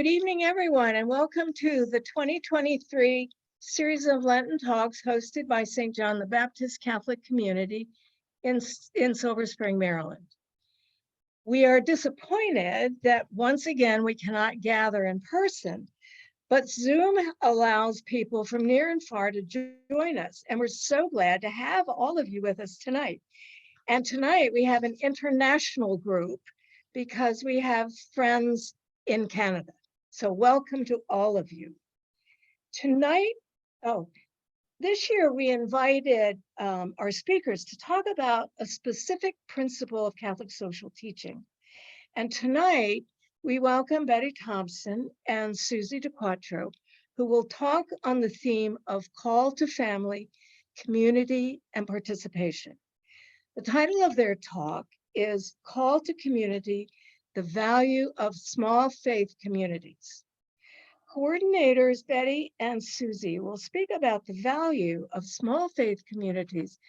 Good evening, everyone, and welcome to the 2023 series of Lenten Talks hosted by St. John the Baptist Catholic Community in Silver Spring, Maryland. We are disappointed that once again we cannot gather in person, but Zoom allows people from near and far to join us, and we're so glad to have all of you with us tonight. And tonight we have an international group because we have friends in Canada. So welcome to all of you. Tonight, this year we invited our speakers to talk about a specific principle of Catholic social teaching. And tonight we welcome Betty Thompson and Susie DeQuattro, who will talk on the theme of call to family, community, and participation. The title of their talk is Call to Community, the Value of Small Faith Communities. Coordinators Betty and Susie will speak about the value of small faith communities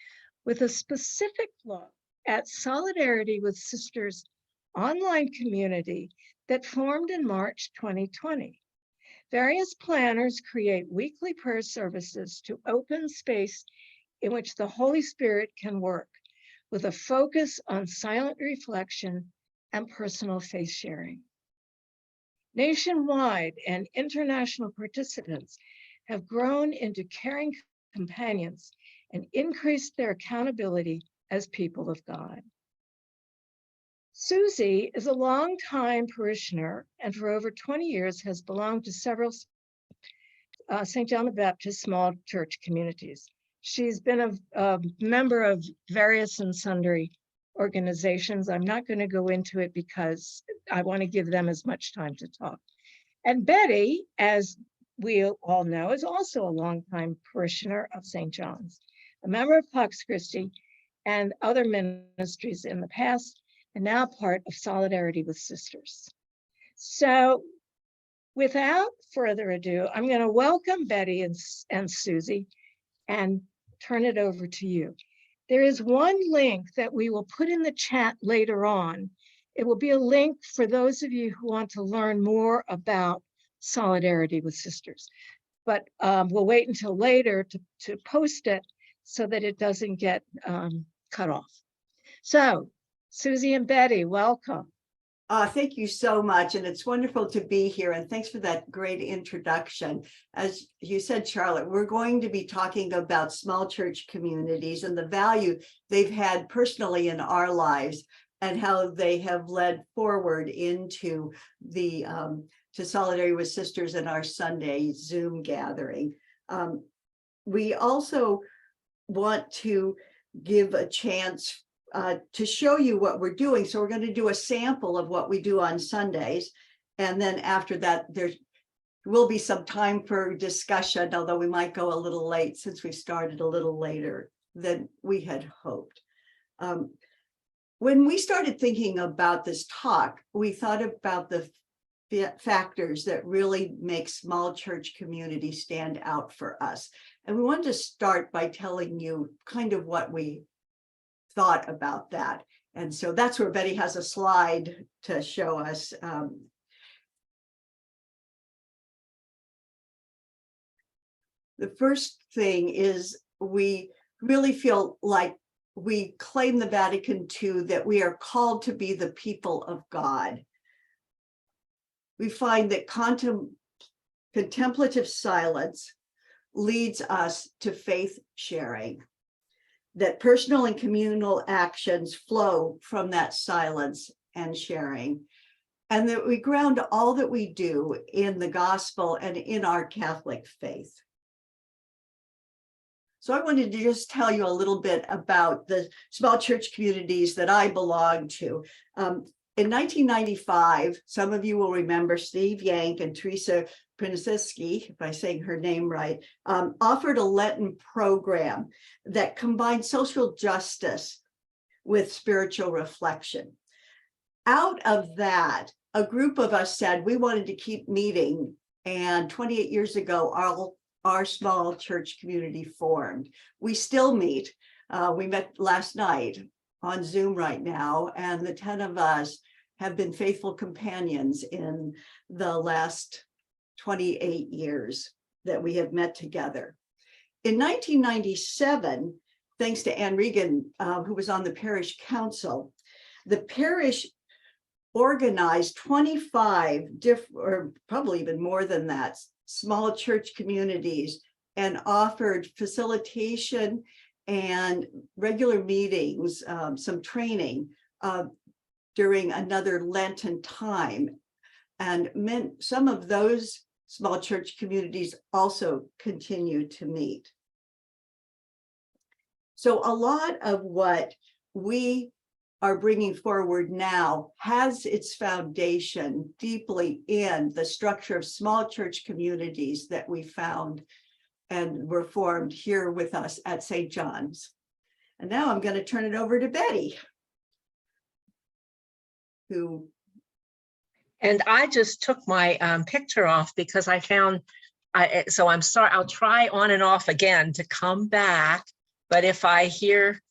with a specific look at Solidarity with Sisters online community that formed in March 2020. Various planners create weekly prayer services to open space in which the Holy Spirit can work, with a focus on silent reflection and personal faith sharing. Nationwide and international participants have grown into caring companions and increased their accountability as people of God. Susie is a longtime parishioner and for over 20 years has belonged to several St. John the Baptist small church communities. She's been a member of various and sundry organizations. I'm not going to go into it because I want to give them as much time to talk. And Betty, as we all know, is also a longtime parishioner of St. John's, a member of Pax Christi and other ministries in the past, and now part of Solidarity with Sisters. So without further ado, I'm going to welcome Betty and Susie and turn it over to you. There is one link that we will put in the chat later on. It will be a link for those of you who want to learn more about Solidarity with Sisters. But we'll wait until later to post it so that it doesn't get cut off. So, Susie and Betty, welcome. Thank you so much. And it's wonderful to be here. And thanks for that great introduction. As you said, Charlotte, we're going to be talking about small church communities and the value they've had personally in our lives and how they have led forward into the to Solidarity with Sisters in our Sunday Zoom gathering. We also want to give a chance to show you what we're doing. So we're going to do a sample of what we do on Sundays. And then after that, there will be some time for discussion, although we might go a little late since we started a little later than we had hoped. When we started thinking about this talk, we thought about the factors that really make small church community stand out for us. And we wanted to start by telling you kind of what we thought about that. And so that's where Betty has a slide to show us. The first thing is we really feel like we claim the Vatican II that we are called to be the people of God. We find that contemplative silence leads us to faith sharing, that personal and communal actions flow from that silence and sharing, and that we ground all that we do in the gospel and in our Catholic faith. So I wanted to just tell you a little bit about the small church communities that I belong to. In 1995, some of you will remember Steve Yank and Teresa Princeski, if I'm saying her name right, offered a Lenten program that combined social justice with spiritual reflection. Out of that, a group of us said we wanted to keep meeting, and 28 years ago, our small church community formed. We still meet. We met last night on Zoom right now, and the 10 of us have been faithful companions in the last 28 years that we have met together. In 1997, thanks to Ann Regan, who was on the parish council, the parish organized 25 or probably even more than that, small church communities, and offered facilitation and regular meetings, some training during another Lenten time. And some of those small church communities also continue to meet. So a lot of what we are bringing forward now has its foundation deeply in the structure of small church communities that we found and were formed here with us at St. John's. And now I'm going to turn it over to Betty, who. And I just took my picture off because I found, so I'm sorry, I'll try on and off again to come back. But if I hear,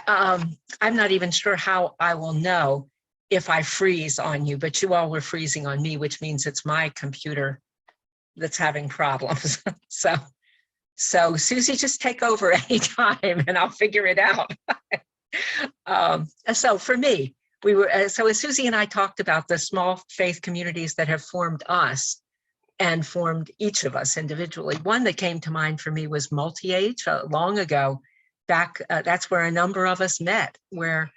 I'm not even sure how I will know if I freeze on you, but you all were freezing on me, which means it's my computer that's having problems. So Susie, just take over anytime and I'll figure it out. So for me, we were, so as Susie and I talked about the small faith communities that have formed us and formed each of us individually, one that came to mind for me was multi-age long ago. Back, that's where a number of us met, where,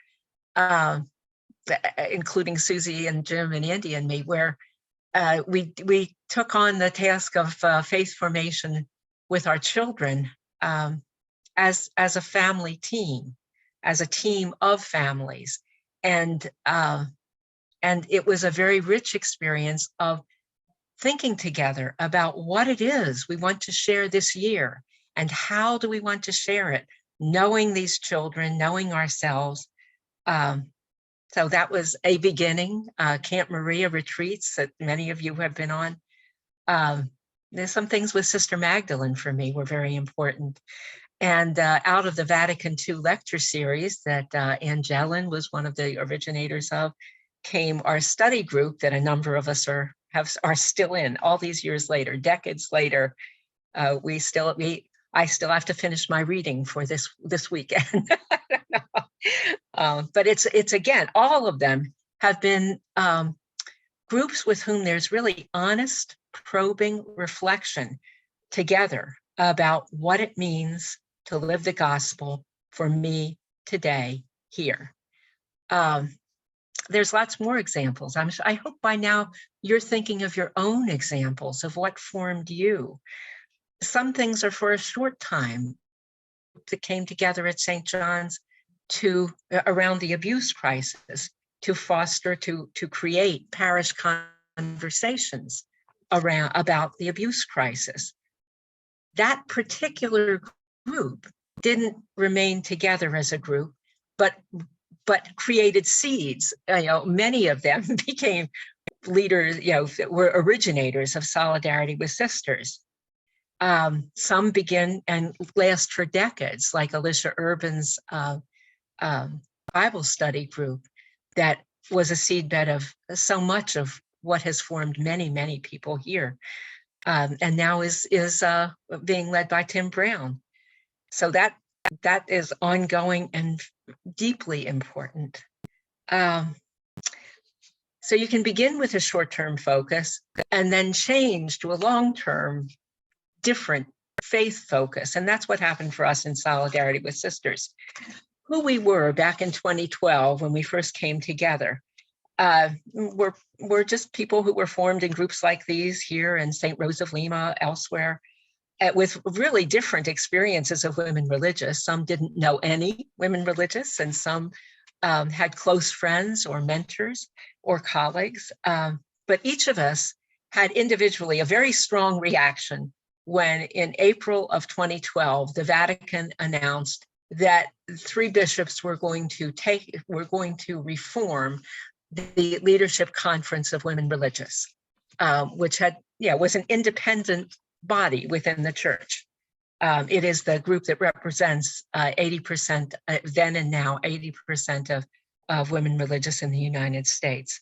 including Susie and Jim and Andy and me, where we took on the task of faith formation with our children as a family team, as a team of families. And it was a very rich experience of thinking together about what it is we want to share this year and how do we want to share it, knowing these children, knowing ourselves. So that was a beginning. Camp Maria retreats that many of you have been on. There's some things with Sister Magdalene for me were very important. And out of the Vatican II lecture series that Angelin was one of the originators of, came our study group that a number of us are still in all these years later, decades later. I still have to finish my reading for this weekend. But it's again, all of them have been groups with whom there's really honest, probing reflection together about what it means to live the gospel for me today here. There's lots more examples. I hope by now you're thinking of your own examples of what formed you. Some things are for a short time that came together at St. John's around the abuse crisis to foster, to create parish conversations about the abuse crisis. That particular group didn't remain together as a group, but created seeds. Many of them became leaders, were originators of Solidarity with Sisters. Some begin and last for decades, like Alicia Urban's Bible study group that was a seedbed of so much of what has formed many, many people here. And now is being led by Tim Brown. So that is ongoing and deeply important. So you can begin with a short-term focus and then change to a long-term, different faith focus. And that's what happened for us in Solidarity with Sisters. Who we were back in 2012 when we first came together. We're just people who were formed in groups like these here in St. Rose of Lima, elsewhere, with really different experiences of women religious. Some didn't know any women religious, and some had close friends or mentors or colleagues. But each of us had individually a very strong reaction when in April of 2012, the Vatican announced that 3 bishops were going to reform the Leadership Conference of Women Religious, which was an independent body within the church. It is the group that represents 80%, then and now 80% of women religious in the United States.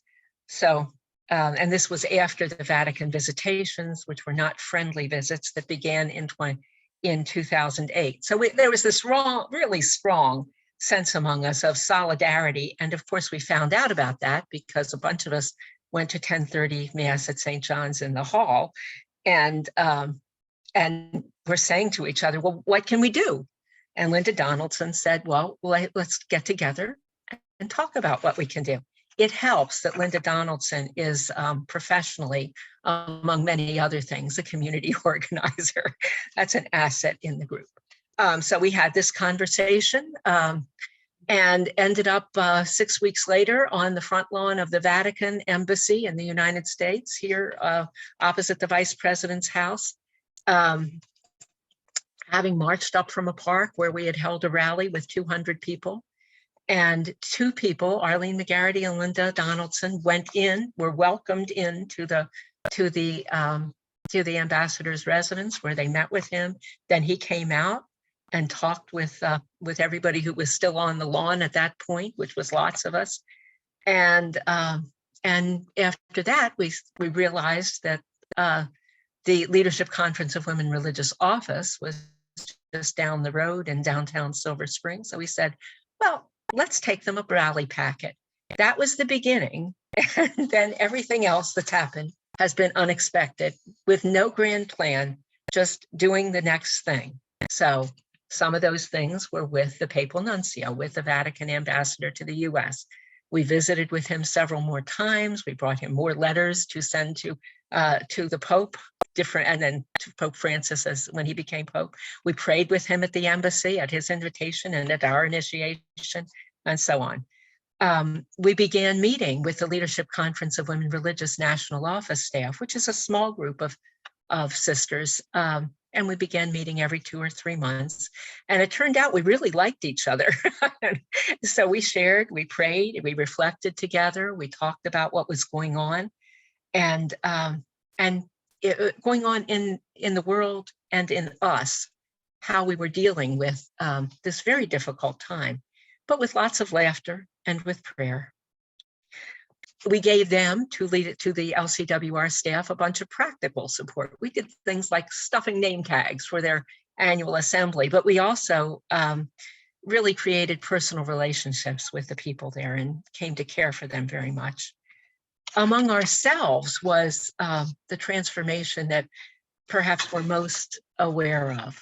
So, and this was after the Vatican visitations, which were not friendly visits that began in 2008. So there was this really strong sense among us of solidarity. And of course, we found out about that because a bunch of us went to 10:30 Mass at St. John's in the hall. And we're saying to each other, well, what can we do? And Linda Donaldson said, well, let's get together and talk about what we can do. It helps that Linda Donaldson is professionally, among many other things, a community organizer. That's an asset in the group. So we had this conversation and ended up 6 weeks later on the front lawn of the Vatican Embassy in the United States, here opposite the Vice President's house, having marched up from a park where we had held a rally with 200 people. And two people, Arlene McGarity and Linda Donaldson, were welcomed in to the ambassador's residence, where they met with him. Then he came out and talked with everybody who was still on the lawn at that point, which was lots of us. And after that, we realized that the Leadership Conference of Women Religious Office was just down the road in downtown Silver Spring. So we said, well, let's take them a rally packet. That was the beginning. And then everything else that's happened has been unexpected, with no grand plan, just doing the next thing. So some of those things were with the papal nuncio, with the Vatican ambassador to the US. We visited with him several more times. We brought him more letters to send to the Pope, and then to Pope Francis when he became Pope. We prayed with him at the embassy at his invitation and at our initiation, and so on. We began meeting with the Leadership Conference of Women Religious National Office staff, which is a small group of sisters. And we began meeting every 2 or 3 months. And it turned out we really liked each other. So we shared, we prayed, we reflected together, we talked about what was going on, and going on in the world and in us, how we were dealing with this very difficult time, but with lots of laughter and with prayer. We gave them, to the LCWR staff, a bunch of practical support. We did things like stuffing name tags for their annual assembly, but we also really created personal relationships with the people there and came to care for them very much. Among ourselves was the transformation that perhaps we're most aware of,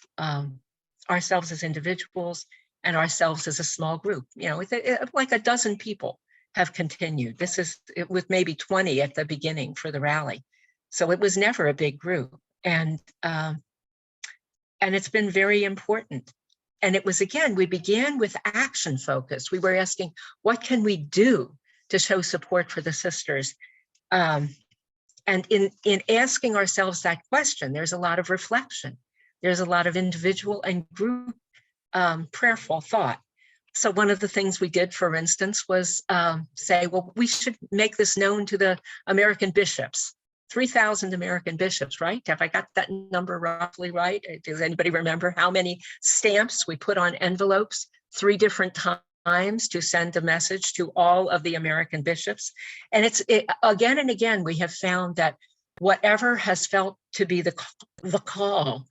ourselves as individuals and ourselves as a small group. You know, like a dozen people have continued. This is with maybe 20 at the beginning for the rally. So it was never a big group. And it's been very important. And it was, again, we began with action focus. We were asking, what can we do to show support for the sisters? And in asking ourselves that question, there's a lot of reflection. There's a lot of individual and group prayerful thought. So one of the things we did, for instance, was say, well, we should make this known to the American bishops, 3,000 American bishops, right? Have I got that number roughly right? Does anybody remember how many stamps we put on envelopes 3 different times to send a message to all of the American bishops? And again and again, we have found that whatever has felt to be the call,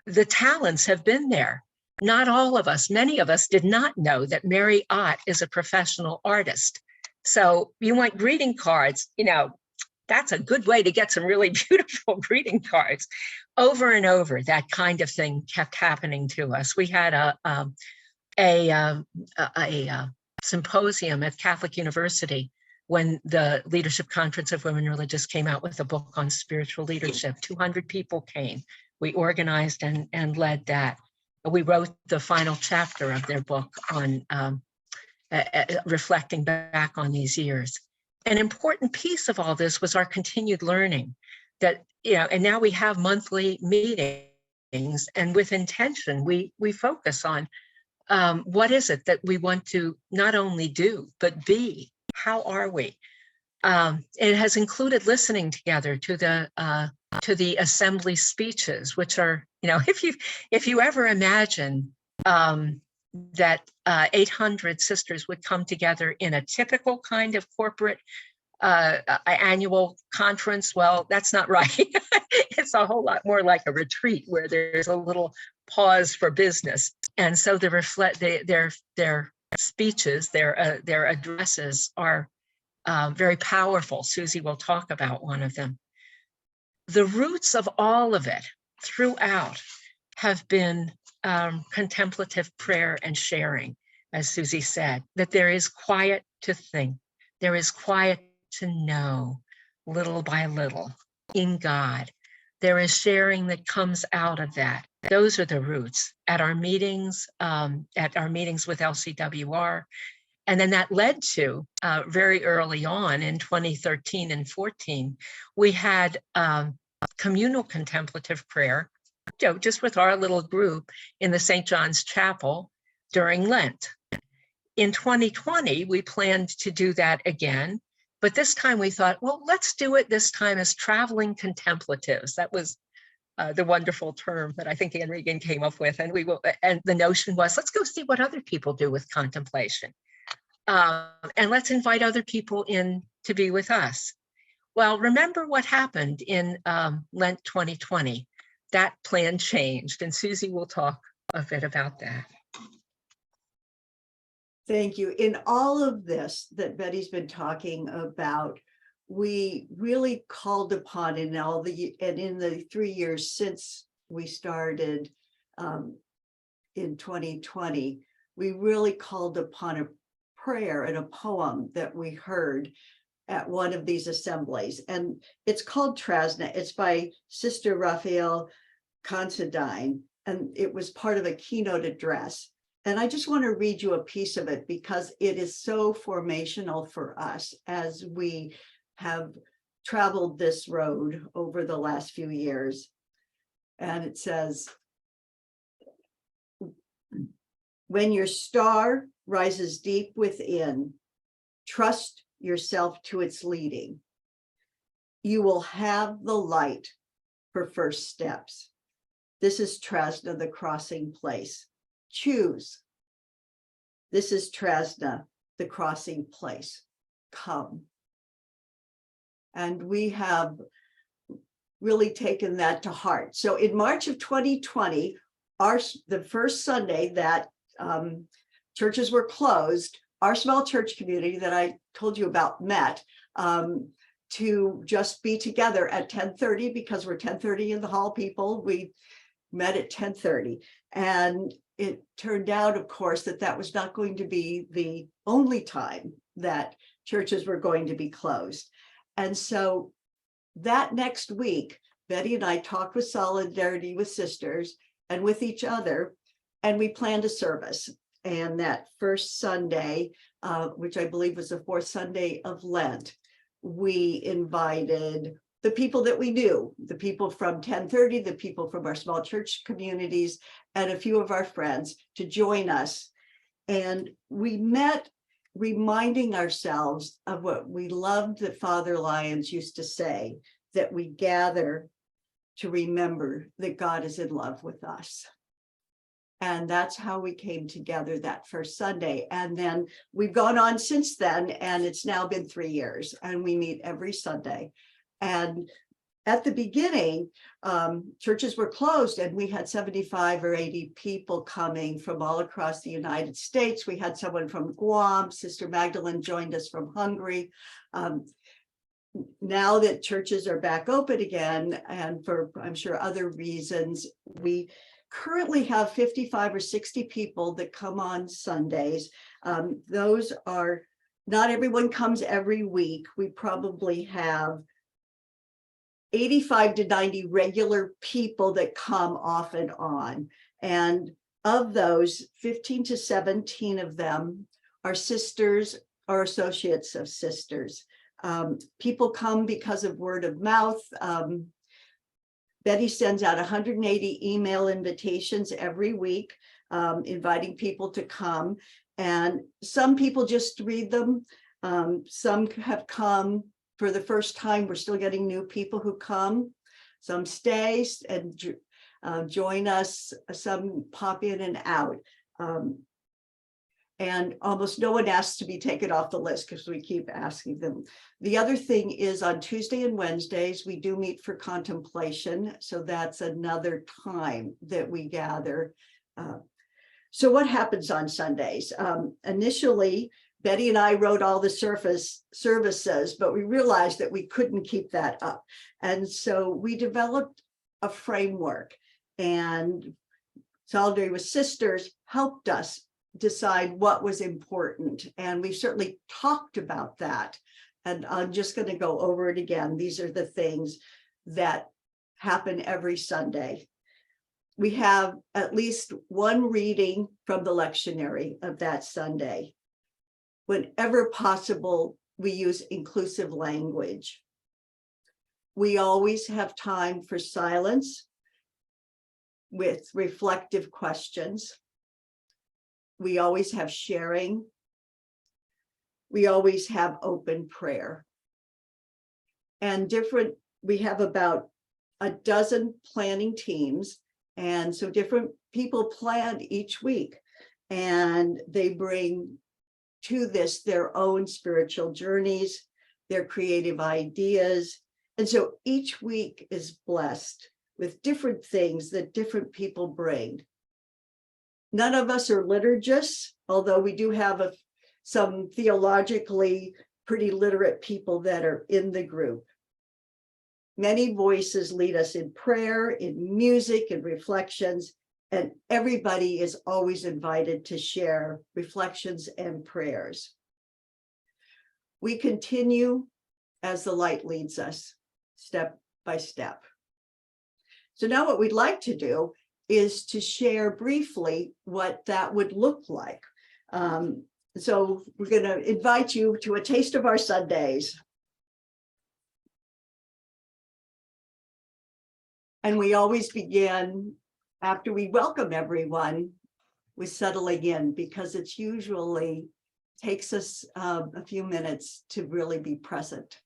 the talents have been there. Not all of us, many of us did not know that Mary Ott is a professional artist. So you want greeting cards, you know, that's a good way to get some really beautiful greeting cards. Over and over, that kind of thing kept happening to us. We had a symposium at Catholic University when the Leadership Conference of Women Religious came out with a book on spiritual leadership. 200 people came. We organized and led that. We wrote the final chapter of their book on reflecting back on these years. An important piece of all this was our continued learning that, you know, and now we have monthly meetings, and with intention, we focus on what is it that we want to not only do, but be. How are we? It has included listening together to the assembly speeches, which are, you know, if you ever imagine that 800 sisters would come together in a typical kind of corporate annual conference. Well, that's not right. It's a whole lot more like a retreat where there's a little pause for business. And so their speeches, their addresses are very powerful. Susie will talk about one of them. The roots of all of it throughout have been contemplative prayer and sharing, as Susie said, that there is quiet to think, there is quiet to know, little by little, in God. There is sharing that comes out of that. Those are the roots at our meetings with LCWR. And then that led to very early on in 2013 and 14, we had communal contemplative prayer, just with our little group in the St. John's Chapel during Lent. In 2020, we planned to do that again, but this time we thought, well, let's do it this time as traveling contemplatives. That was the wonderful term that I think Ann Regan came up with. And the notion was, let's go see what other people do with contemplation. And let's invite other people in to be with us. Well, remember what happened in Lent 2020. That plan changed, and Susie will talk a bit about that. Thank you. In all of this that Betty's been talking about, we really called upon in the 3 years since we started in 2020, we really called upon a prayer and a poem that we heard at one of these assemblies. And it's called Trasna. It's by Sister Raphael Considine, and it was part of a keynote address. And I just want to read you a piece of it because it is so formational for us as we have traveled this road over the last few years. And it says, when your star rises deep within, trust yourself to its leading. You will have the light for first steps. This is Trasna, the crossing place. Choose. This is Trasna, the crossing place. Come. And we have really taken that to heart. So in March of 2020, the first Sunday that churches were closed, our small church community that I told you about met to just be together at 10:30 because we're 10:30 in the hall people. We met at 10:30. And it turned out, of course, that was not going to be the only time that churches were going to be closed. And so that next week, Betty and I talked with Solidarity with Sisters and with each other, and we planned a service. And that first Sunday, which I believe was the fourth Sunday of Lent, we invited the people that we knew, the people from 1030, the people from our small church communities, and a few of our friends to join us. And we met reminding ourselves of what we loved that Father Lyons used to say, that we gather to remember that God is in love with us. And that's how we came together that first Sunday. And then we've gone on since then, and it's now been 3 years, and we meet every Sunday. And at the beginning, churches were closed, and we had 75 or 80 people coming from all across the United States. We had someone from Guam. Sister Magdalene joined us from Hungary. Now that churches are back open again, and for, I'm sure, other reasons, we currently have 55 or 60 people that come on Sundays. Those are, not everyone comes every week. We probably have 85 to 90 regular people that come off and on. And of those, 15 to 17 of them are sisters or associates of sisters. People come because of word of mouth. Betty sends out 180 email invitations every week, inviting people to come. And some people just read them. Some have come for the first time. We're still getting new people who come. Some stay and join us. Some pop in and out. And almost no one asks to be taken off the list because we keep asking them. The other thing is on Tuesday and Wednesdays, we do meet for contemplation. So that's another time that we gather. So what happens on Sundays? Initially, Betty and I wrote all the services, but we realized that we couldn't keep that up. And so we developed a framework, and Solidarity with Sisters helped us decide what was important. And we certainly talked about that. And I'm just going to go over it again. These are the things that happen every Sunday. We have at least one reading from the lectionary of that Sunday. Whenever possible, we use inclusive language. We always have time for silence with reflective questions. We always have sharing. We always have open prayer. And we have about a dozen planning teams. And so different people plan each week, and they bring to this their own spiritual journeys, their creative ideas. And so each week is blessed with different things that different people bring. None of us are liturgists, although we do have some theologically pretty literate people that are in the group. Many voices lead us in prayer, in music, and reflections, and everybody is always invited to share reflections and prayers. We continue as the light leads us, step by step. So now what we'd like to do is to share briefly what that would look like. So we're going to invite you to a taste of our Sundays. And we always begin after we welcome everyone with settling in, because it's usually takes us a few minutes to really be present.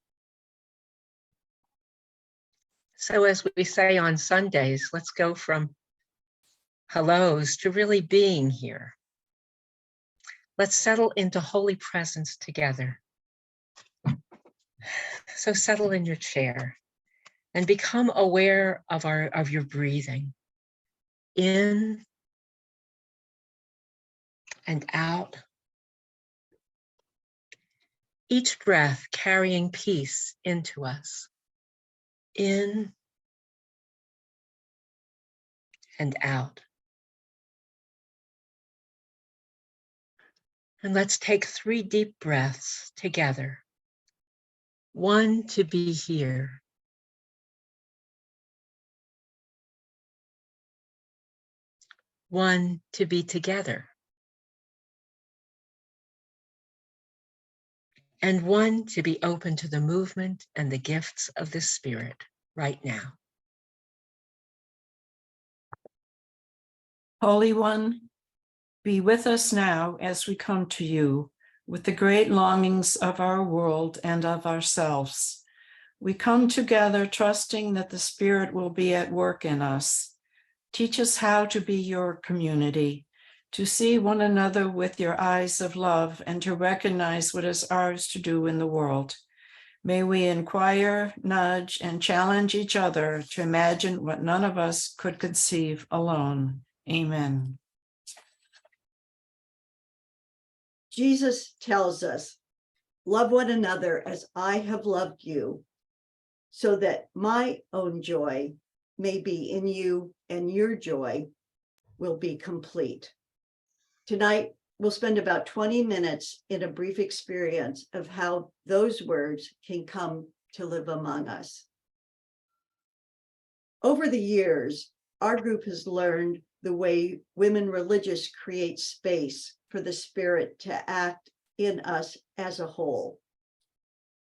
So as we say on Sundays, let's go from hellos to really being here. Let's settle into holy presence together. So settle in your chair and become aware of your breathing in and out. Each breath carrying peace into us. In and out. And let's take 3 deep breaths together. 1 to be here. 1 to be together. And 1 to be open to the movement and the gifts of the Spirit right now. Holy One, be with us now as we come to you with the great longings of our world and of ourselves. We come together trusting that the Spirit will be at work in us. Teach us how to be your community, to see one another with your eyes of love, and to recognize what is ours to do in the world. May we inquire, nudge, and challenge each other to imagine what none of us could conceive alone. Amen. Jesus tells us, love one another as I have loved you, so that my own joy may be in you and your joy will be complete. Tonight, we'll spend about 20 minutes in a brief experience of how those words can come to live among us. Over the years, our group has learned the way women religious create space for the Spirit to act in us as a whole.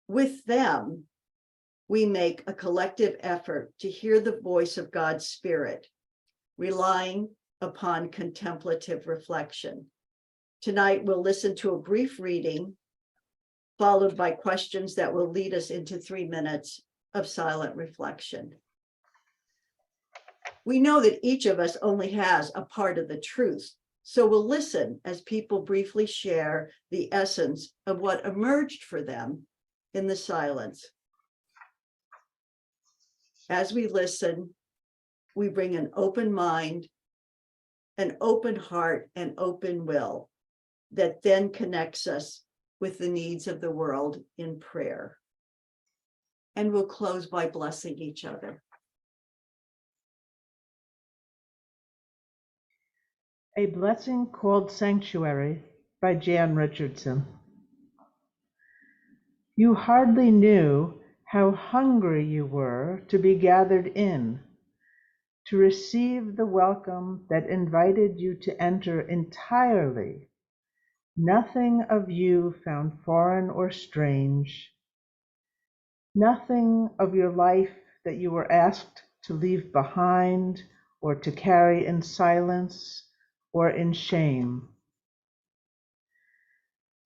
With them, we make a collective effort to hear the voice of God's Spirit, relying upon contemplative reflection. Tonight, we'll listen to a brief reading, followed by questions that will lead us into 3 minutes of silent reflection. We know that each of us only has a part of the truth So we'll listen as people briefly share the essence of what emerged for them in the silence. As we listen, we bring an open mind, an open heart, and open will that then connects us with the needs of the world in prayer. And we'll close by blessing each other. A Blessing Called Sanctuary by Jan Richardson. You hardly knew how hungry you were to be gathered in, to receive the welcome that invited you to enter entirely. Nothing of you found foreign or strange, nothing of your life that you were asked to leave behind or to carry in silence or in shame.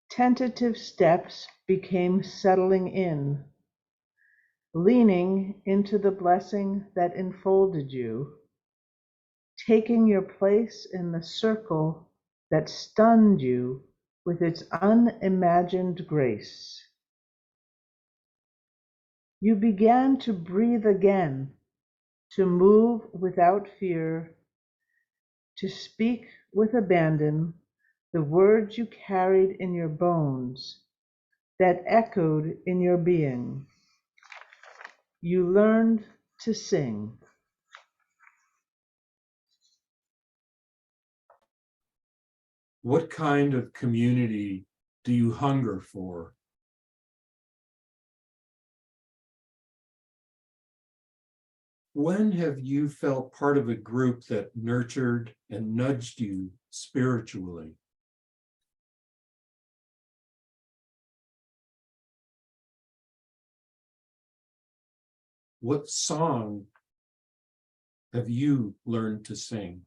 Tentative steps became settling in, leaning into the blessing that enfolded you, taking your place in the circle that stunned you with its unimagined grace. You began to breathe again, to move without fear, to speak with abandon the words you carried in your bones that echoed in your being. You learned to sing. What kind of community do you hunger for? When have you felt part of a group that nurtured and nudged you spiritually? What song have you learned to sing?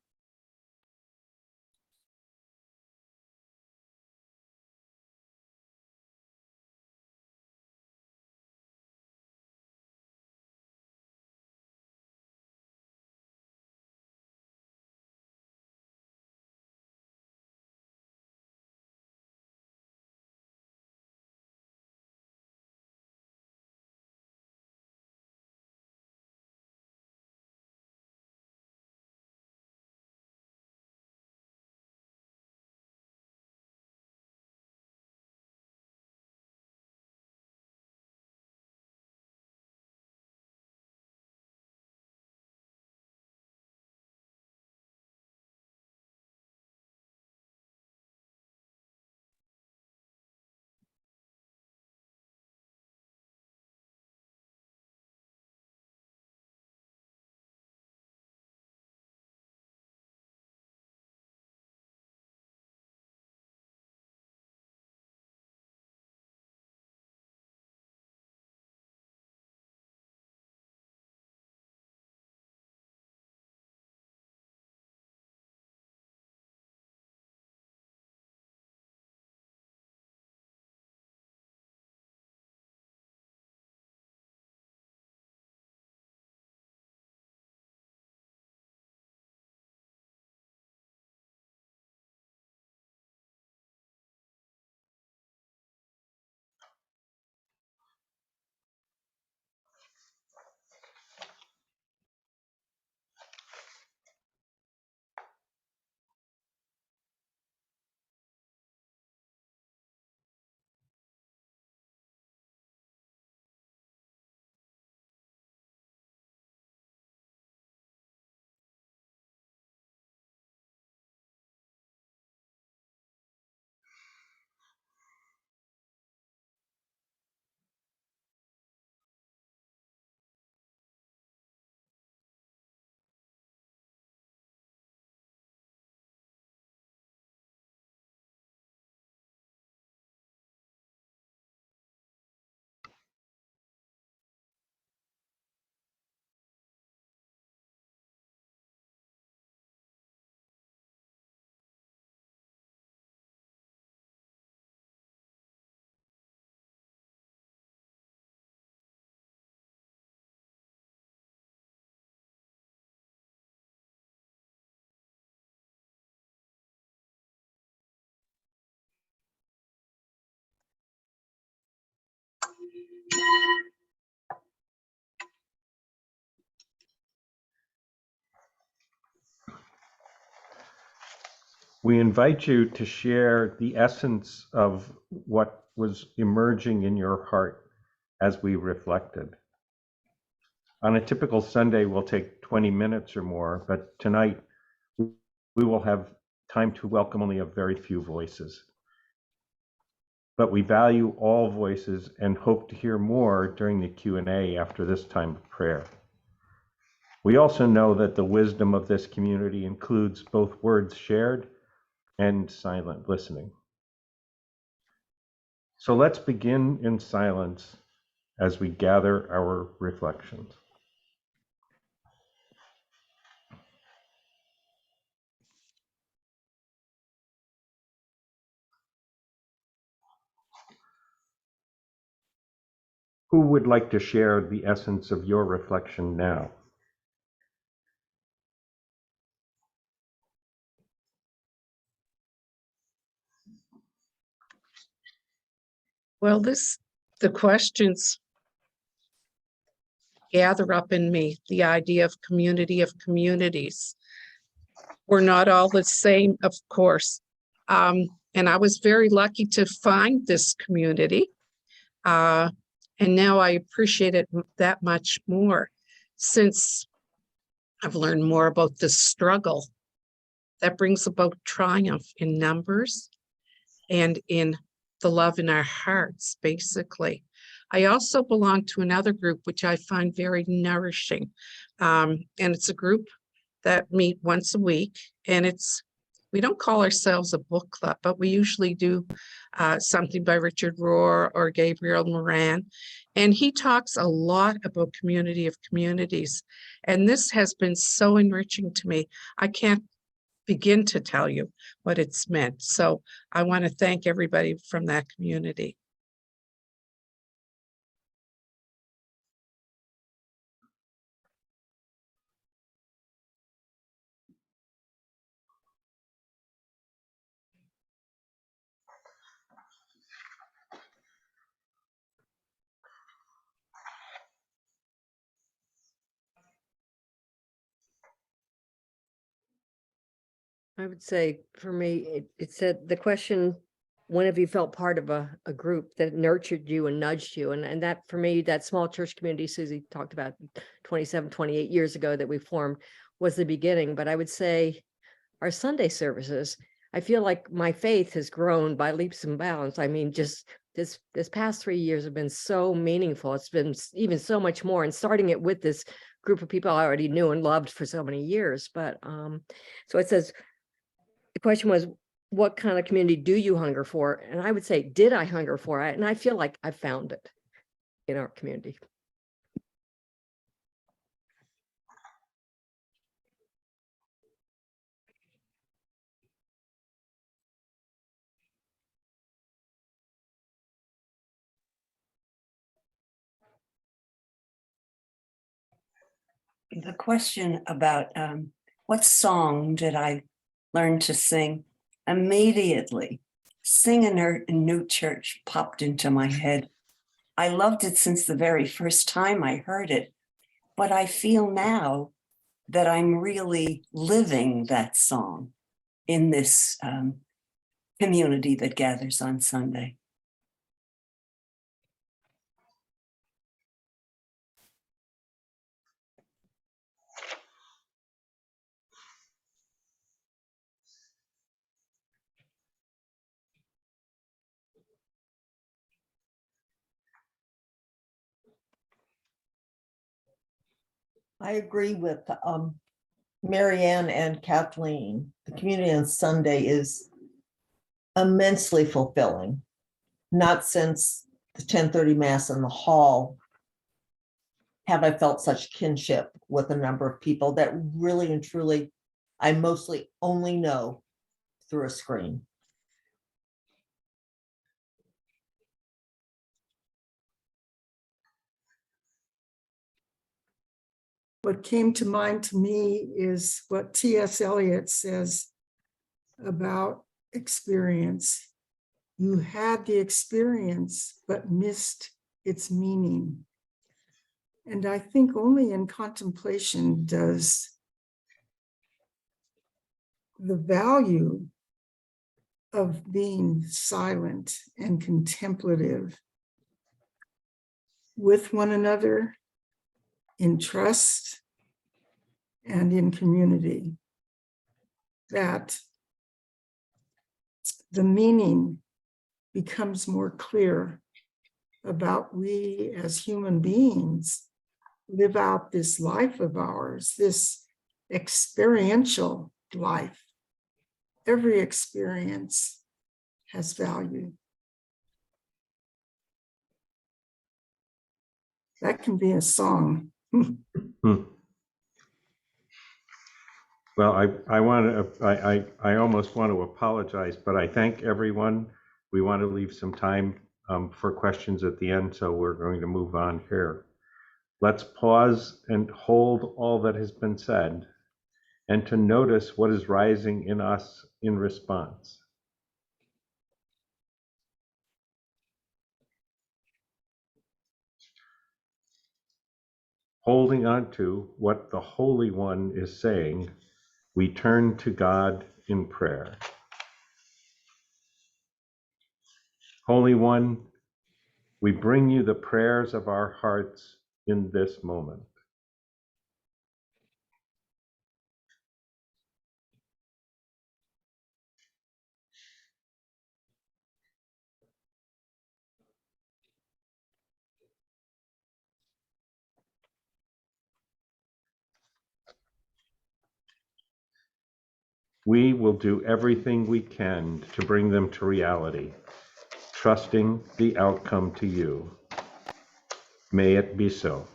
We invite you to share the essence of what was emerging in your heart as we reflected. On a typical Sunday, we'll take 20 minutes or more, but tonight we will have time to welcome only a very few voices. But we value all voices and hope to hear more during the Q&A after this time of prayer. We also know that the wisdom of this community includes both words shared and silent listening. So let's begin in silence as we gather our reflections. Who would like to share the essence of your reflection now? Well, the questions gather up in me, the idea of communities. We're not all the same, of course. And I was very lucky to find this community. And now I appreciate it that much more since I've learned more about the struggle that brings about triumph in numbers and in the love in our hearts, basically. I also belong to another group, which I find very nourishing. And it's a group that meet once a week. And we don't call ourselves a book club, but we usually do something by Richard Rohr or Gabriel Moran. And he talks a lot about community of communities. And this has been so enriching to me. I can't begin to tell you what it's meant. So I want to thank everybody from that community. I would say for me, it said the question, when have you felt part of a group that nurtured you and nudged you? And that for me, that small church community Susie talked about 27, 28 years ago that we formed was the beginning. But I would say our Sunday services, I feel like my faith has grown by leaps and bounds. I mean, just this past 3 years have been so meaningful. It's been even so much more. And starting it with this group of people I already knew and loved for so many years. But so it says, the question was, what kind of community do you hunger for? And I would say, did I hunger for it? And I feel like I found it in our community. The question about what song did I learn to sing? Immediately, Sing in a New Church popped into my head. I loved it since the very first time I heard it, but I feel now that I'm really living that song in this community that gathers on Sunday. I agree with Marianne and Kathleen. The community on Sunday is immensely fulfilling. Not since the 10:30 Mass in the hall have I felt such kinship with a number of people that really and truly I mostly only know through a screen. What came to mind to me is what T.S. Eliot says about experience. You had the experience, but missed its meaning. And I think only in contemplation does the value of being silent and contemplative with one another in trust and in community, that the meaning becomes more clear about we as human beings live out this life of ours, this experiential life. Every experience has value. That can be a song. Well, I almost want to apologize, but I thank everyone. We want to leave some time for questions at the end, so we're going to move on here. Let's pause and hold all that has been said, and to notice what is rising in us in response. Holding on to what the Holy One is saying, we turn to God in prayer. Holy One, we bring you the prayers of our hearts in this moment. We will do everything we can to bring them to reality, trusting the outcome to you. May it be so.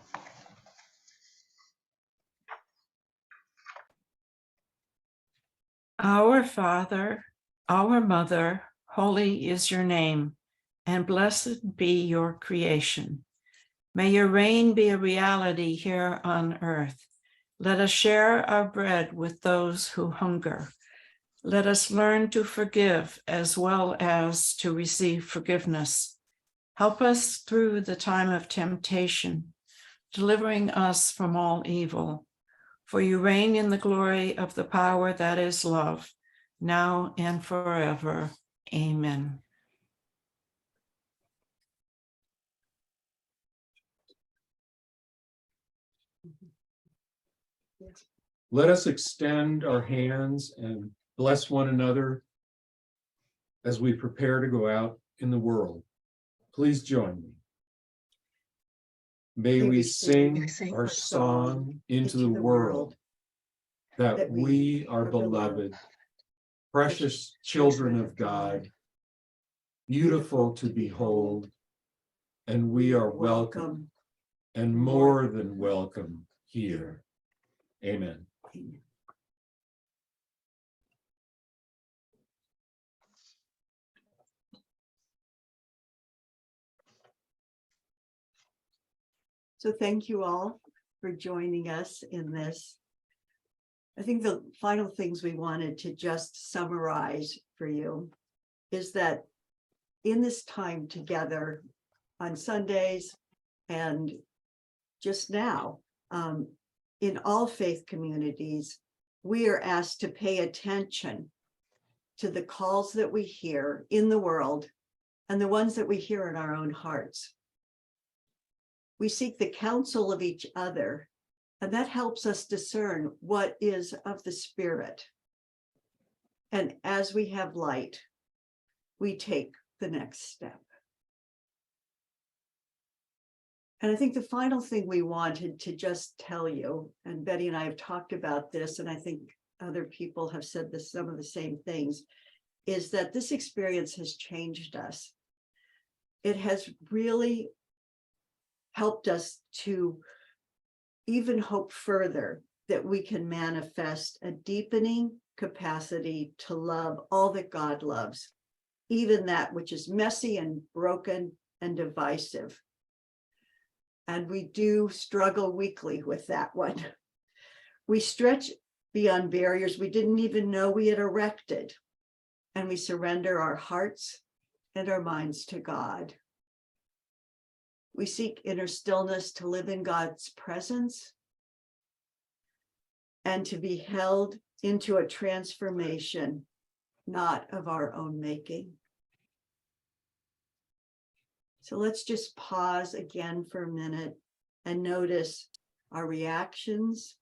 Our Father, our Mother, holy is your name, and blessed be your creation. May your reign be a reality here on earth. Let us share our bread with those who hunger. Let us learn to forgive as well as to receive forgiveness. Help us through the time of temptation, delivering us from all evil. For you reign in the glory of the power that is love, now and forever. Amen. Let us extend our hands and bless one another as we prepare to go out in the world. Please join me. May we sing our song into the world, that we are beloved, precious children of God, beautiful to behold, and we are welcome and more than welcome here. Amen. So thank you all for joining us in this. I think the final things we wanted to just summarize for you is that in this time together on Sundays and just now, in all faith communities, we are asked to pay attention to the calls that we hear in the world and the ones that we hear in our own hearts. We seek the counsel of each other, and that helps us discern what is of the Spirit. And as we have light, we take the next step. And I think the final thing we wanted to just tell you, and Betty and I have talked about this, and I think other people have said this, some of the same things, is that this experience has changed us. It has really helped us to even hope further that we can manifest a deepening capacity to love all that God loves, even that which is messy and broken and divisive. And we do struggle weekly with that one. We stretch beyond barriers we didn't even know we had erected, and we surrender our hearts and our minds to God. We seek inner stillness to live in God's presence and to be held into a transformation not of our own making. So let's just pause again for a minute and notice our reactions,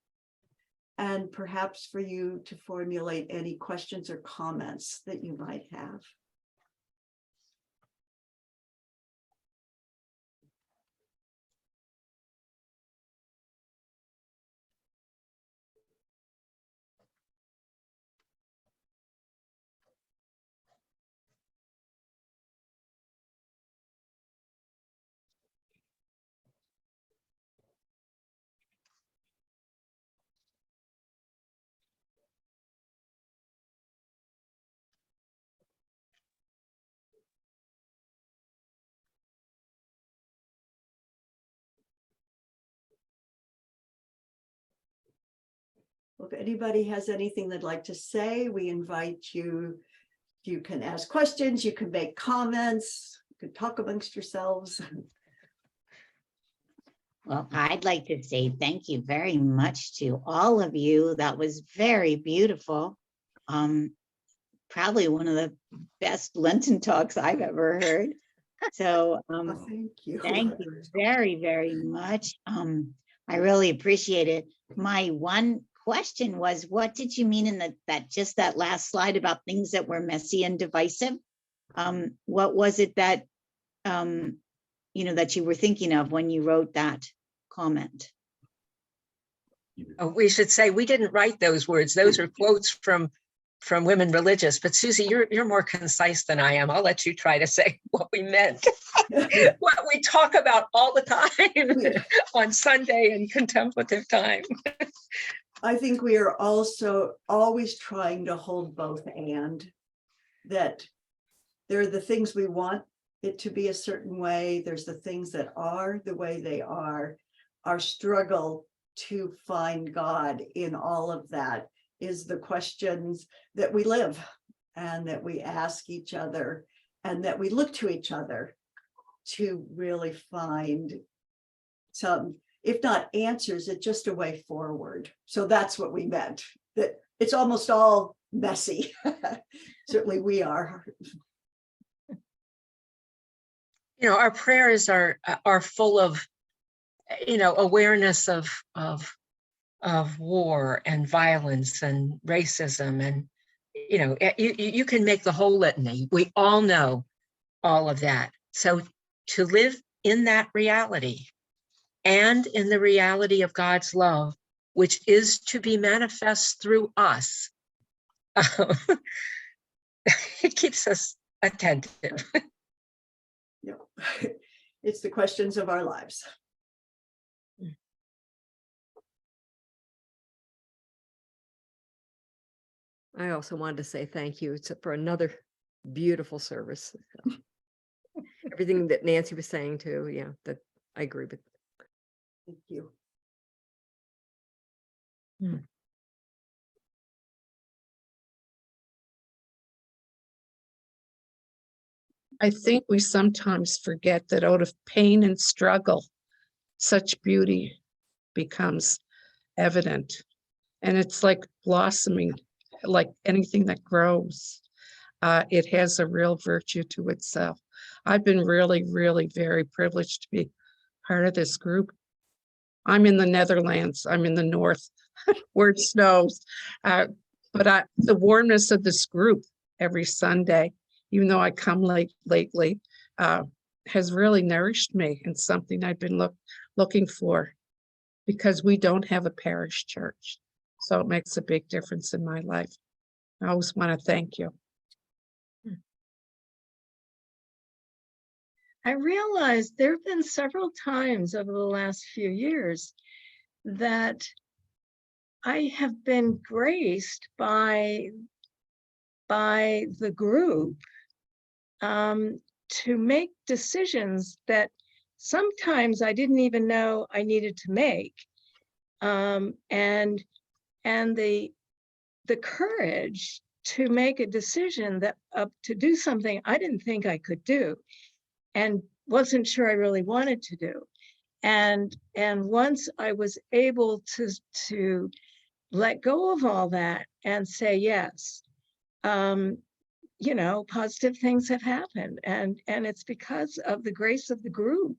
and perhaps for you to formulate any questions or comments that you might have. If anybody has anything they'd like to say, we invite you. You can ask questions, you can make comments, you can talk amongst yourselves. Well, I'd like to say thank you very much to all of you. That was very beautiful. Probably one of the best Lenten talks I've ever heard. So Thank you. thank you very, very much. I really appreciate it. My one question was, what did you mean in that last slide about things that were messy and divisive? What was it that that you were thinking of when you wrote that comment? Oh, we should say we didn't write those words. Those are quotes from Women Religious. But Susie, you're more concise than I am. I'll let you try to say what we meant. What we talk about all the time on Sunday and contemplative time. I think we are also always trying to hold both, and that there are the things we want it to be a certain way. There's the things that are the way they are. Our struggle to find God in all of that is the questions that we live and that we ask each other, and that we look to each other to really find some, if not answers, it's just a way forward. So that's what we meant, that it's almost all messy. Certainly we are. Our prayers are full of, awareness of war and violence and racism, and you can make the whole litany. We all know all of that. So to live in that reality and in the reality of God's love, which is to be manifest through us, it keeps us attentive. Yeah. It's the questions of our lives. I also wanted to say thank you for another beautiful service. Everything that Nancy was saying too, yeah, that I agree with. Thank you. I think we sometimes forget that out of pain and struggle, such beauty becomes evident. And it's like blossoming, like anything that grows. It has a real virtue to itself. I've been really, really very privileged to be part of this group. I'm in the Netherlands. I'm in the north where it snows. But the warmness of this group every Sunday, even though I come late lately, has really nourished me, and something I've been looking for, because we don't have a parish church. So it makes a big difference in my life. I always want to thank you. I realized there have been several times over the last few years that I have been graced by the group to make decisions that sometimes I didn't even know I needed to make. And the courage to make a decision that to do something I didn't think I could do and wasn't sure I really wanted to do. And once I was able to let go of all that and say yes, positive things have happened, and it's because of the grace of the group.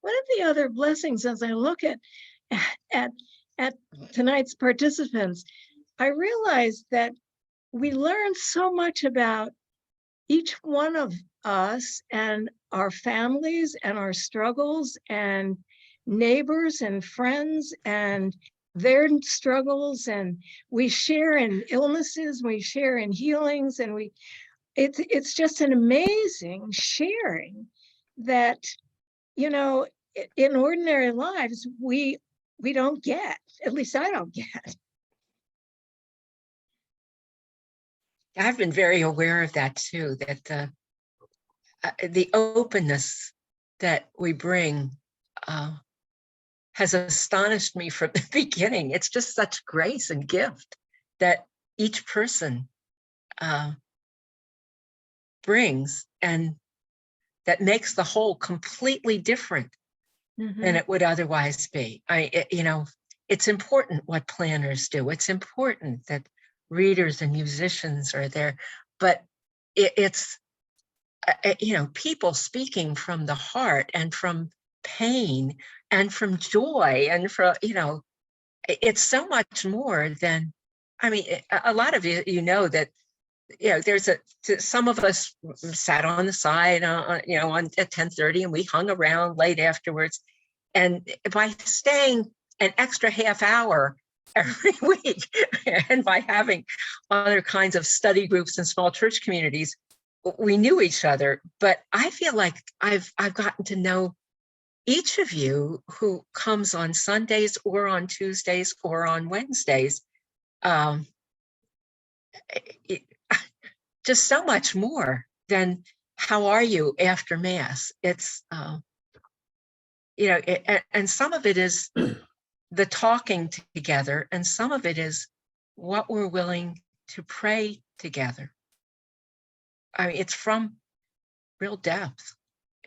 One of the other blessings, as I look at tonight's participants, I realized that we learned so much about each one of us and our families and our struggles and neighbors and friends and their struggles, and we share in illnesses, we share in healings, and it's just an amazing sharing that in ordinary lives we don't get. At least I don't get. I've been very aware of that too, that the openness that we bring has astonished me from the beginning. It's just such grace and gift that each person brings, and that makes the whole completely different than it would otherwise be. It's important what planners do. It's important that readers and musicians are there, but it's people speaking from the heart and from pain and from joy and from it's so much more than, a lot of you know that there's some of us sat on the side on at 10:30, and we hung around late afterwards, and by staying an extra half hour every week and by having other kinds of study groups and small church communities, we knew each other. But I feel like I've gotten to know each of you who comes on Sundays or on Tuesdays or on Wednesdays. Just so much more than how are you after Mass. It's and some of it is the talking together, and some of it is what we're willing to pray together. It's from real depth,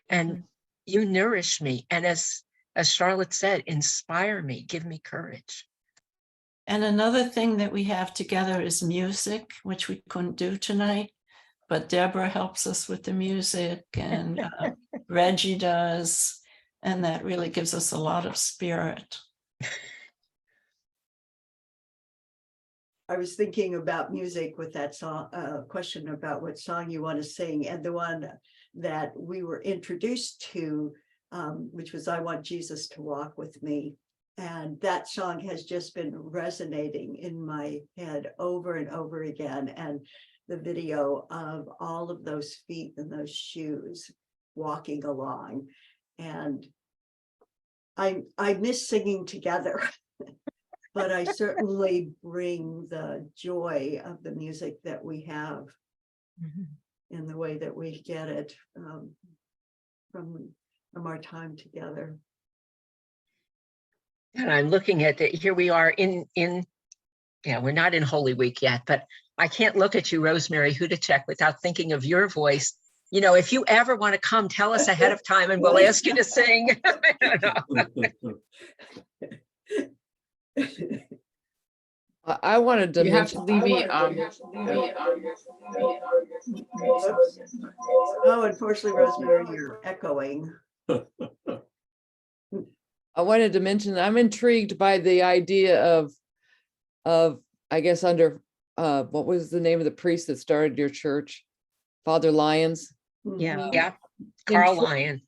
and you nourish me, and as Charlotte said, inspire me, give me courage. And another thing that we have together is music, which we couldn't do tonight, but Deborah helps us with the music, and Reggie does, and that really gives us a lot of spirit. I was thinking about music with that song, question about what song you want to sing, and the one that we were introduced to, which was I Want Jesus to Walk With Me. And that song has just been resonating in my head over and over again. And the video of all of those feet in those shoes walking along. And I miss singing together, but I certainly bring the joy of the music that we have in the way that we get it from our time together. And I'm looking at it. Here we are in we're not in Holy Week yet, but I can't look at you, Rosemary Hudacek, without thinking of your voice. If you ever want to come, tell us ahead of time and we'll ask you to sing. I don't know. I wanted to mention. Oh, unfortunately, Rosemary, you're echoing. I wanted to mention I'm intrigued by the idea of I guess under what was the name of the priest that started your church? Father Lyons. Yeah. Carl Lyon.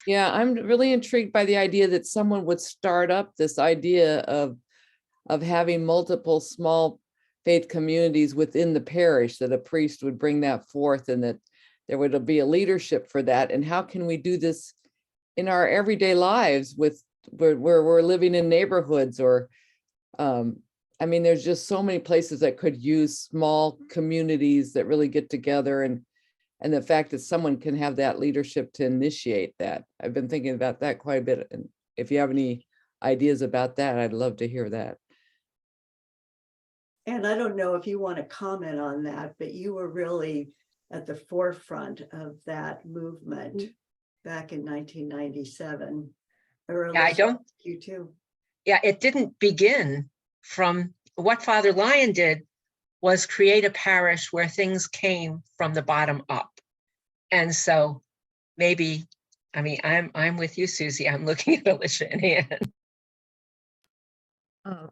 Yeah, I'm really intrigued by the idea that someone would start up this idea of having multiple small faith communities within the parish, that a priest would bring that forth, and that there would be a leadership for that. And how can we do this in our everyday lives where we're living in neighborhoods, or there's just so many places that could use small communities that really get together, and the fact that someone can have that leadership to initiate that. I've been thinking about that quite a bit if you have any ideas about that, I'd love to hear that. And I don't know if you want to comment on that, but you were really at the forefront of that movement back in 1997. Yeah, I don't, You too. yeah, it didn't begin from what Father Lyon did was create a parish where things came from the bottom up. And so maybe, I mean, I'm with you, Susie. I'm looking at Alicia and Ann.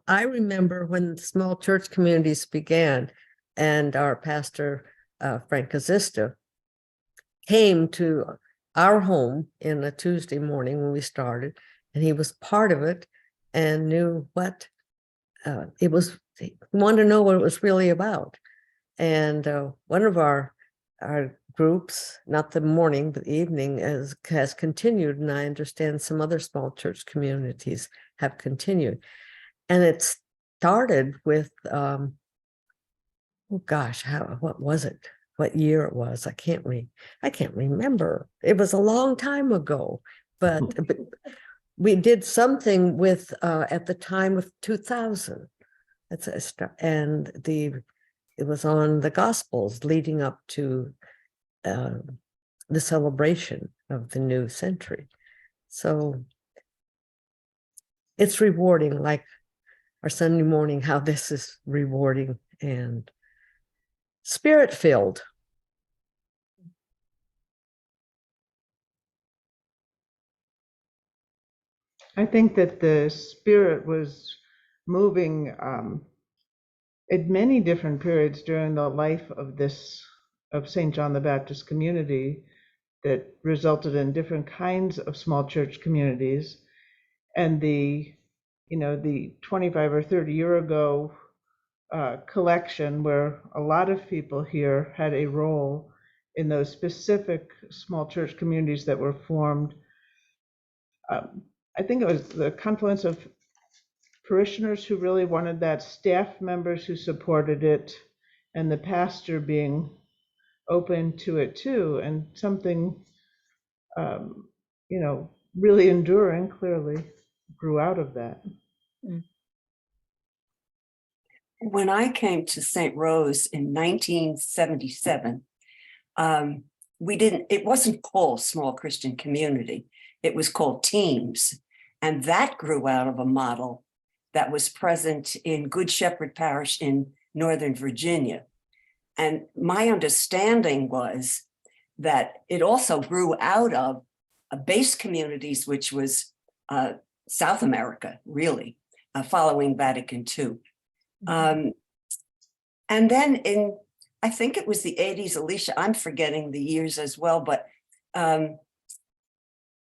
I remember when the small church communities began and our pastor, Frank Kazista, came to our home in a Tuesday morning when we started, and he was part of it and knew what it was. He wanted to know what it was really about. And one of our groups, not the morning, but the evening, has continued. And I understand some other small church communities have continued. And it started with, oh gosh, what was it? What year it was? I can't remember. It was a long time ago, but we did something with at the time of 2000. And it was on the Gospels leading up to the celebration of the new century. So it's rewarding, like our Sunday morning, how this is rewarding and spirit-filled. I think that the spirit was moving at many different periods during the life of St. John the Baptist community that resulted in different kinds of small church communities. And the 25 or 30 year ago collection, where a lot of people here had a role in those specific small church communities that were formed. I think it was the confluence of parishioners who really wanted that, staff members who supported it, and the pastor being open to it too, and something really enduring clearly grew out of that. When I came to St. Rose in 1977, it wasn't called Small Christian Community. It was called Teams. And that grew out of a model that was present in Good Shepherd Parish in Northern Virginia. And my understanding was that it also grew out of base communities, which was South America, really, following Vatican II. And then in, I think it was the 80s, Alicia, I'm forgetting the years as well, but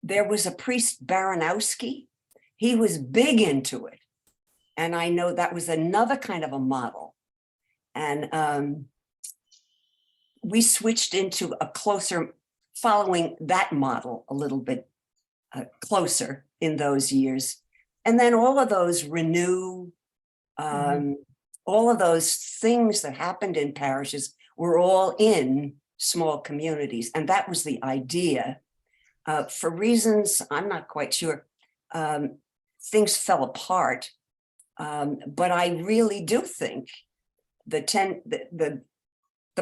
there was a priest, Baranowski. He was big into it. And I know that was another kind of a model. And we switched into a closer, following that model a little bit closer in those years. And then all of those renew, all of those things that happened in parishes were all in small communities. And that was the idea. For reasons I'm not quite sure, things fell apart. But I really do think the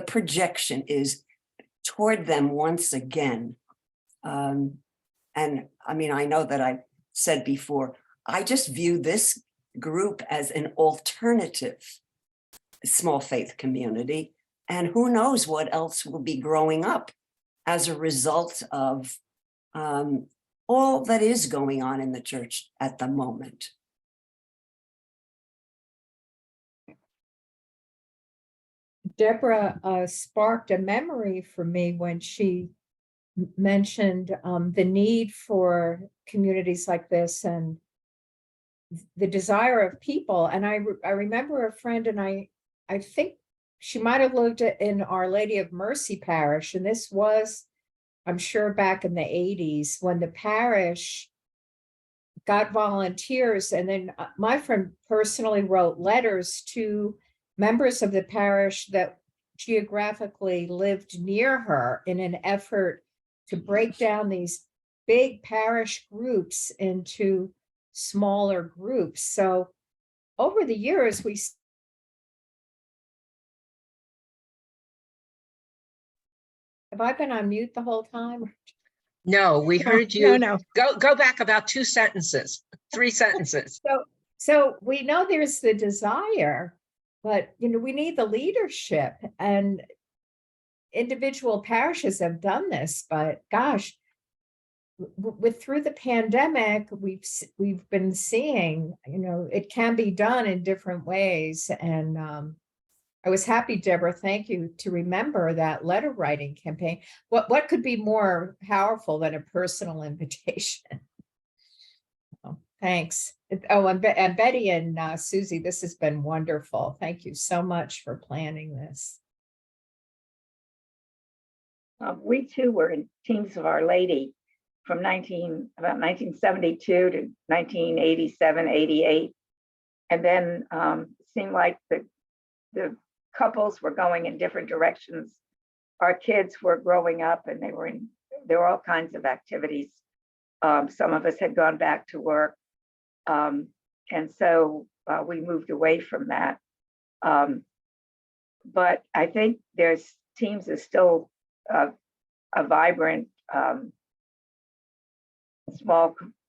projection is toward them once again. And I mean, I know that I said before, I just view this group as an alternative small faith community. And who knows what else will be growing up as a result of all that is going on in the church at the moment. Deborah sparked a memory for me when she mentioned the need for communities like this and the desire of people. And I remember a friend, and I think she might have lived in Our Lady of Mercy Parish. And this was, I'm sure, back in the 80s when the parish got volunteers. And then my friend personally wrote letters to members of the parish that geographically lived near her in an effort to break down these big parish groups into smaller groups. So over the years, have I been on mute the whole time? No, we No, heard you. no. Go back about 2 sentences, 3 sentences. So we know there's the desire, but we need the leadership, and individual parishes have done this, but gosh, with through the pandemic, we've been seeing, it can be done in different ways. And I was happy, Deborah, thank you, to remember that letter writing campaign. What could be more powerful than a personal invitation? Oh, thanks. Oh, and Betty and Susie, this has been wonderful. Thank you so much for planning this. We too were in Teams of Our Lady from about 1972 to 1987, 88. And then it seemed like the couples were going in different directions. Our kids were growing up and there were all kinds of activities. Some of us had gone back to work. And so we moved away from that. But I think Teams is still a vibrant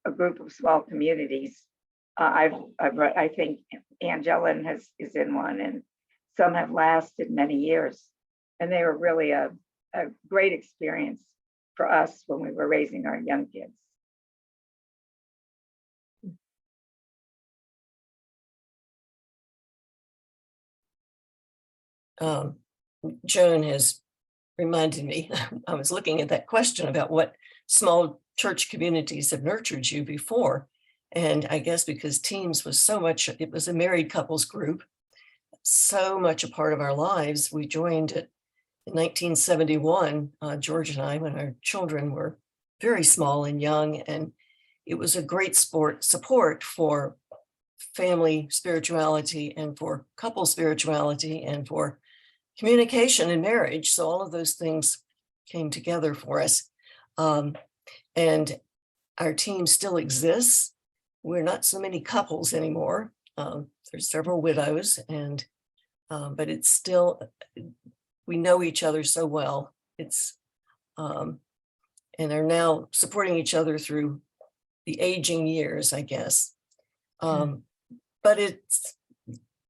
a group of small communities. I think Angela is in one, and some have lasted many years, and they were really a great experience for us when we were raising our young kids. Joan has reminded me, I was looking at that question about what small church communities have nurtured you before. And I guess because Teams was it was a married couples group, so much a part of our lives. We joined it in 1971, George and I, when our children were very small and young. And it was a great support for family spirituality and for couple spirituality and for communication and marriage. So all of those things came together for us. And our team still exists. We're not so many couples anymore. There's several widows, but it's still, we know each other so well. And are now supporting each other through the aging years, I guess. But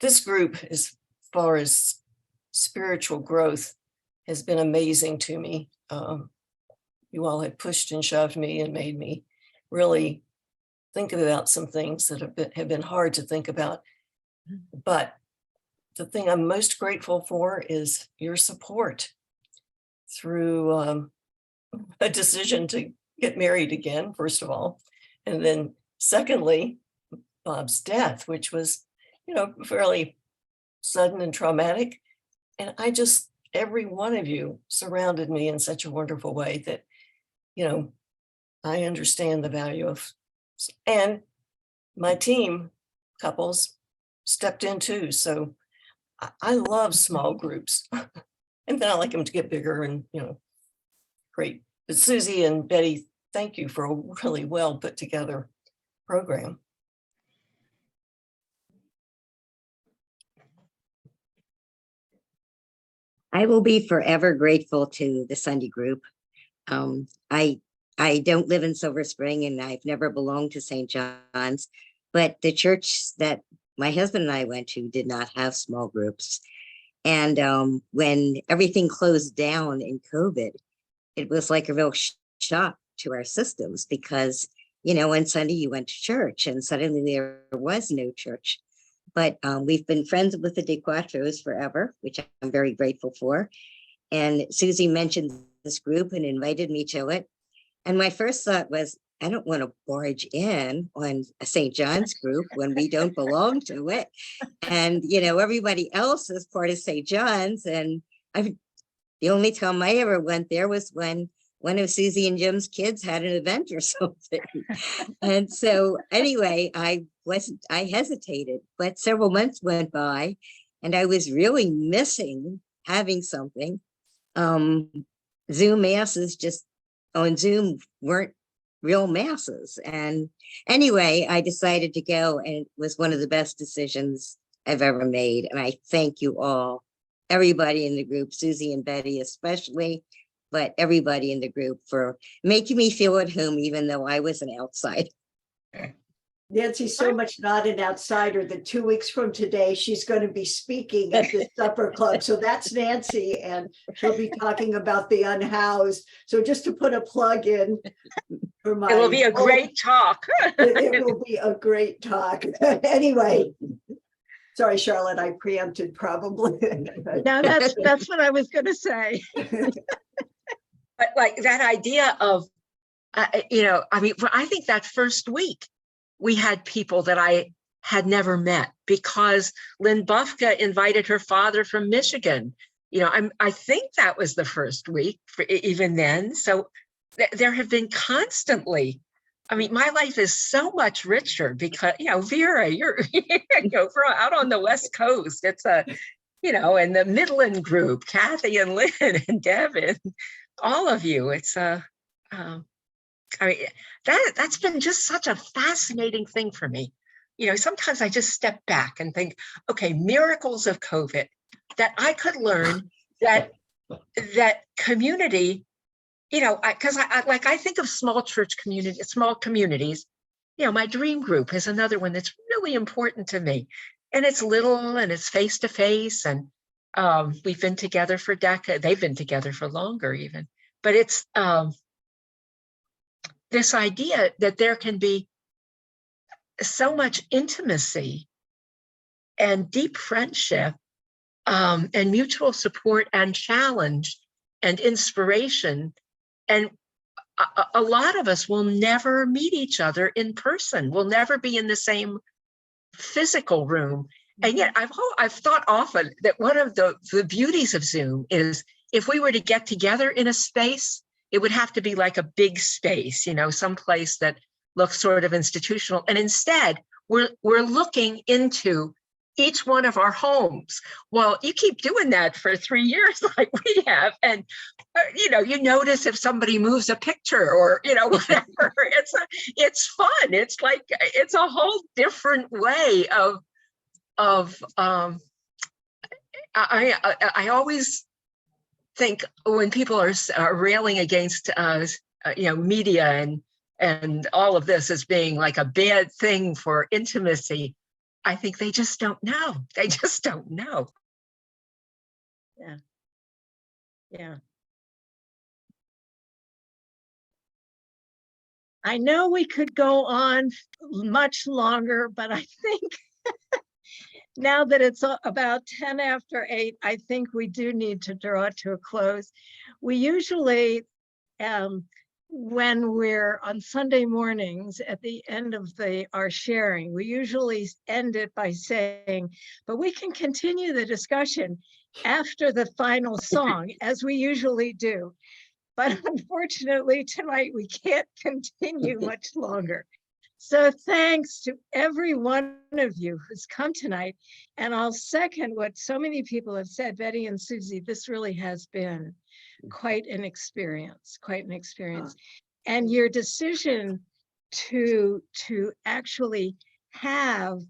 this group, as far as spiritual growth, has been amazing to me. You all have pushed and shoved me and made me really think about some things that have been hard to think about. But the thing I'm most grateful for is your support through a decision to get married again, first of all. And then secondly, Bob's death, which was, fairly sudden and traumatic. And every one of you surrounded me in such a wonderful way that, I understand the value of, and my team couples stepped in too. So I love small groups. And then I like them to get bigger and, great. But Susie and Betty, thank you for a really well put together program. I will be forever grateful to the Sunday group. I don't live in Silver Spring and I've never belonged to St. John's, but the church that my husband and I went to did not have small groups. And when everything closed down in COVID, it was like a real shock to our systems because, on Sunday you went to church and suddenly there was no church. But we've been friends with the De Quattros forever, which I'm very grateful for. And Susie mentioned this group and invited me to it. And my first thought was, I don't want to barge in on a St. John's group when we don't belong to it. And, everybody else is part of St. John's. And the only time I ever went there was when one of Susie and Jim's kids had an event or something. And so anyway, I hesitated, but several months went by and I was really missing having something. Zoom masses just on Zoom weren't real masses. And anyway, I decided to go, and it was one of the best decisions I've ever made. And I thank you all, everybody in the group, Susie and Betty especially, but everybody in the group for making me feel at home, even though I was an outsider. Nancy's so much not an outsider that 2 weeks from today, she's going to be speaking at the supper club. So that's Nancy, and she'll be talking about the unhoused. So just to put a plug in for my. It will be a great talk. It will be a great talk. Anyway, sorry, Charlotte, I preempted probably. No, that's what I was going to say. But like that idea of, I mean, I think that first week we had people that I had never met because Lynn Bufka invited her father from Michigan. I think that was the first week for even then. So there have been constantly, I mean, my life is so much richer because, Vera, you're out on the West Coast. It's and the Midland group, Kathy and Lynn and Devin, all of you. It's I mean, that's been just such a fascinating thing for me. Sometimes I just step back and think, okay, miracles of COVID, that I could learn that community, because I think of small communities, my dream group is another one that's really important to me. And it's little and it's face to face. And we've been together for decades. They've been together for longer even. But it's this idea that there can be so much intimacy and deep friendship and mutual support and challenge and inspiration. And a lot of us will never meet each other in person. We'll never be in the same physical room. And yet I've thought often that one of the beauties of Zoom is if we were to get together in a space, it would have to be like a big space, someplace that looks sort of institutional. And instead, we're looking into each one of our homes. Well, you keep doing that for 3 years like we have. And, you notice if somebody moves a picture or, whatever. It's fun. It's like, it's a whole different way I always think when people are railing against media and all of this as being like a bad thing for intimacy, I think they just don't know. They just don't know. Yeah. I know we could go on much longer, but I think now that it's about 10 after 8, I think we do need to draw it to a close. We usually, when we're on Sunday mornings at the end of our sharing, we usually end it by saying, but we can continue the discussion after the final song, as we usually do. But unfortunately, tonight we can't continue much longer. So thanks to every one of you who's come tonight. And I'll second what so many people have said, Betty and Susie, this really has been quite an experience. And your decision to actually have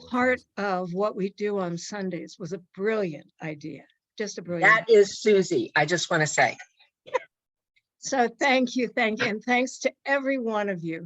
part of what we do on Sundays was a brilliant idea, just a brilliant. That is Susie, I just want to say. So thank you, and thanks to every one of you.